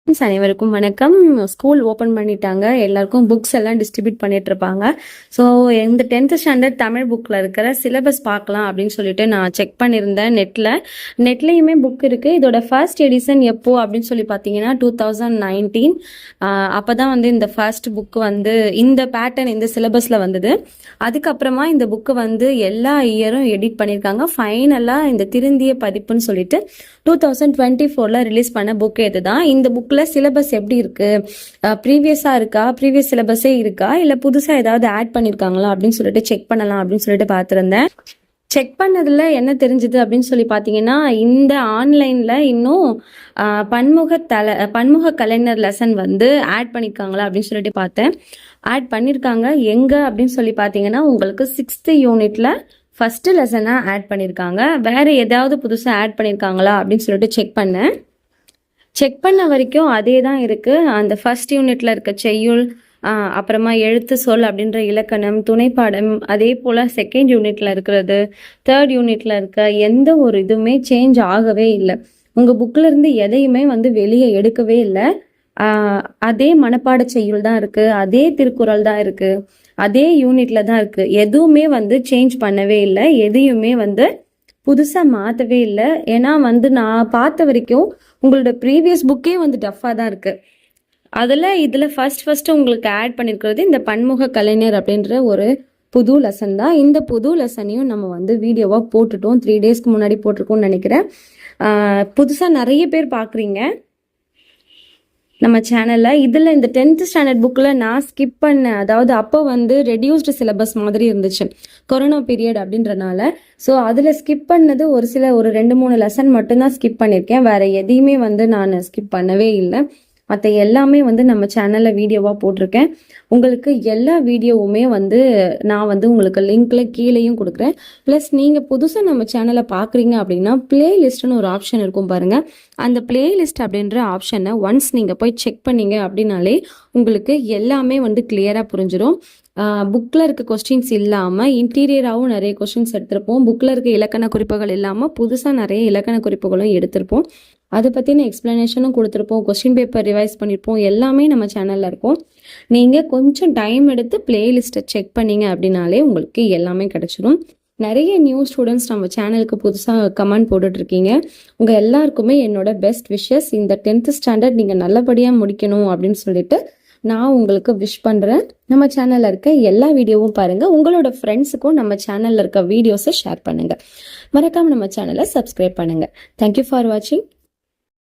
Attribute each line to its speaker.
Speaker 1: அனைவருக்கும் வணக்கம். School open பண்ணிட்டாங்க. எல்லாருக்கும் புக்ஸ் எல்லாம் டிஸ்ட்ரிபியூட் பண்ணிட்டு இருப்பாங்க. ஸோ இந்த 10th ஸ்டாண்டர்ட் தமிழ் புக்கில் இருக்கிற சிலபஸ் பார்க்கலாம் அப்படின்னு சொல்லிட்டு நான் செக் பண்ணியிருந்தேன் நெட்லேயுமே புக் இருக்குது. இதோட ஃபர்ஸ்ட் எடிஷன் எப்போ அப்படின்னு சொல்லி பார்த்தீங்கன்னா 2019. அப்போ தான் வந்து இந்த ஃபர்ஸ்ட் புக்கு வந்து இந்த பேட்டர்ன் இந்த சிலபஸில் வந்தது. அதுக்கப்புறமா இந்த புக்கு வந்து எல்லா இயரும் எடிட் பண்ணியிருக்காங்க. ஃபைனலாக இந்த திருந்திய பதிப்புன்னு சொல்லிட்டு 2024 ரிலீஸ் பண்ண புக் இதுதான். இந்த புக்கில் சிலபஸ் எப்படி இருக்கு, ப்ரீவியஸாக இருக்கா, ப்ரீவியஸ் சிலபஸே இருக்கா, இல்லை புதுசாக ஏதாவது ஆட் பண்ணியிருக்காங்களா அப்படின்னு சொல்லிட்டு செக் பண்ணலாம் அப்படின்னு சொல்லிட்டு பார்த்துருந்தேன். செக் பண்ணதில் என்ன தெரிஞ்சுது அப்படின்னு சொல்லி பார்த்தீங்கன்னா, இந்த ஆன்லைனில் இன்னும் பன்முக கலைஞர் லெசன் வந்து ஆட் பண்ணியிருக்காங்களா அப்படின்னு சொல்லிட்டு பார்த்தேன். ஆட் பண்ணியிருக்காங்க. எங்கே அப்படின்னு சொல்லி பார்த்தீங்கன்னா, உங்களுக்கு 6th யூனிட்டில் ஃபஸ்ட்டு லெசனாக ஆட் பண்ணியிருக்காங்க. வேறு ஏதாவது புதுசாக ஆட் பண்ணியிருக்காங்களா அப்படின்னு சொல்லிட்டு செக் பண்ண வரைக்கும் அதே தான் இருக்குது. அந்த ஃபர்ஸ்ட் யூனிட்டில் இருக்க செய்யுள், அப்புறமா எழுத்து சொல் அப்படின்ற இலக்கணம், துணைப்பாடம், அதே போல் செகண்ட் யூனிட்டில் இருக்கிறது, தேர்ட் யூனிட்டில் இருக்க எந்த ஒரு இதுவுமே சேஞ்ச் ஆகவே இல்லை. உங்கள் புக்கில் இருந்து எதையுமே வந்து வெளியே எடுக்கவே இல்லை. அதே மனப்பாட செய்யுள் தான் இருக்குது, அதே திருக்குறள் தான் இருக்குது, அதே யூனிட்ல தான் இருக்குது. எதுவுமே வந்து சேஞ்ச் பண்ணவே இல்லை, எதையுமே வந்து புதுசாக மாற்றவே இல்லை. ஏன்னா வந்து நான் பார்த்த வரைக்கும் உங்களோட ப்ரீவியஸ் புக்கே வந்து டஃப்பாக தான் இருக்குது. இதில் ஃபர்ஸ்ட் உங்களுக்கு ஆட் பண்ணியிருக்கிறது இந்த பன்முக கலைஞர் அப்படின்ற ஒரு புது லெசன் தான். இந்த புது லெசனையும் நம்ம வந்து வீடியோவாக போட்டுட்டோம். 3 டேஸ்க்கு முன்னாடி போட்டிருக்கோம்னு நினைக்கிறேன். புதுசாக நிறைய பேர் பார்க்குறீங்க நம்ம சேனலில். இதில் இந்த 10th ஸ்டாண்டர்ட் புக்கில் நான் ஸ்கிப் பண்ணேன். அதாவது அப்போ வந்து ரெடியூஸ்டு சிலபஸ் மாதிரி இருந்துச்சு, கொரோனா பீரியட் அப்படின்றனால. ஸோ அதில் ஸ்கிப் பண்ணது ஒரு 2-3 லெசன் மட்டும்தான் ஸ்கிப் பண்ணியிருக்கேன். வேறு எதையுமே வந்து நான் ஸ்கிப் பண்ணவே இல்லை. மற்ற எல்லாமே வந்து நம்ம சேனலில் வீடியோவாக போட்டிருக்கேன். உங்களுக்கு எல்லா வீடியோவுமே வந்து நான் வந்து உங்களுக்கு லிங்க்ல கீழேயும் கொடுக்குறேன். ப்ளஸ் நீங்கள் புதுசாக நம்ம சேனலை பார்க்குறீங்க அப்படின்னா பிளேலிஸ்ட்னு ஒரு ஆப்ஷன் இருக்கும் பாருங்கள். அந்த பிளேலிஸ்ட் அப்படின்ற ஆப்ஷனை ஒன்ஸ் நீங்கள் போய் செக் பண்ணீங்க அப்படின்னாலே உங்களுக்கு எல்லாமே வந்து கிளியராக புரிஞ்சிடும். புக்கில் இருக்க கொஸ்டின்ஸ் இல்லாமல் இன்டீரியராகவும் நிறைய கொஸ்டின்ஸ் எடுத்திருப்போம். புக்கில் இருக்க இலக்கண குறிப்புகள் இல்லாமல் புதுசாக நிறைய இலக்கண குறிப்புகளும் எடுத்திருப்போம். அதை பற்றின எக்ஸ்ப்ளனேஷனும் கொடுத்துருப்போம். கொஸ்டின் பேப்பர் ரிவைஸ் பண்ணியிருப்போம். எல்லாமே நம்ம சேனலில் இருக்கும். நீங்கள் கொஞ்சம் டைம் எடுத்து பிளேலிஸ்ட்டை செக் பண்ணீங்க அப்படின்னாலே உங்களுக்கு எல்லாமே கிடச்சிடும். நிறைய நியூ ஸ்டூடெண்ட்ஸ் நம்ம சேனலுக்கு புதுசாக கமெண்ட் போட்டுட்ருக்கீங்க. உங்கள் எல்லாருக்குமே என்னோட பெஸ்ட் விஷஸ். இந்த 10th ஸ்டாண்டர்ட் நீங்கள் நல்லபடியாக முடிக்கணும் அப்படின்னு சொல்லிட்டு நான் உங்களுக்கு விஷ் பண்ணுறேன். நம்ம சேனலில் இருக்க எல்லா வீடியோவும் பாருங்கள். உங்களோட ஃப்ரெண்ட்ஸுக்கும் நம்ம சேனலில் இருக்க வீடியோஸை ஷேர் பண்ணுங்கள். மறக்காமல் நம்ம சேனலை சப்ஸ்கிரைப் பண்ணுங்கள். தேங்க்யூ ஃபார் வாட்சிங்.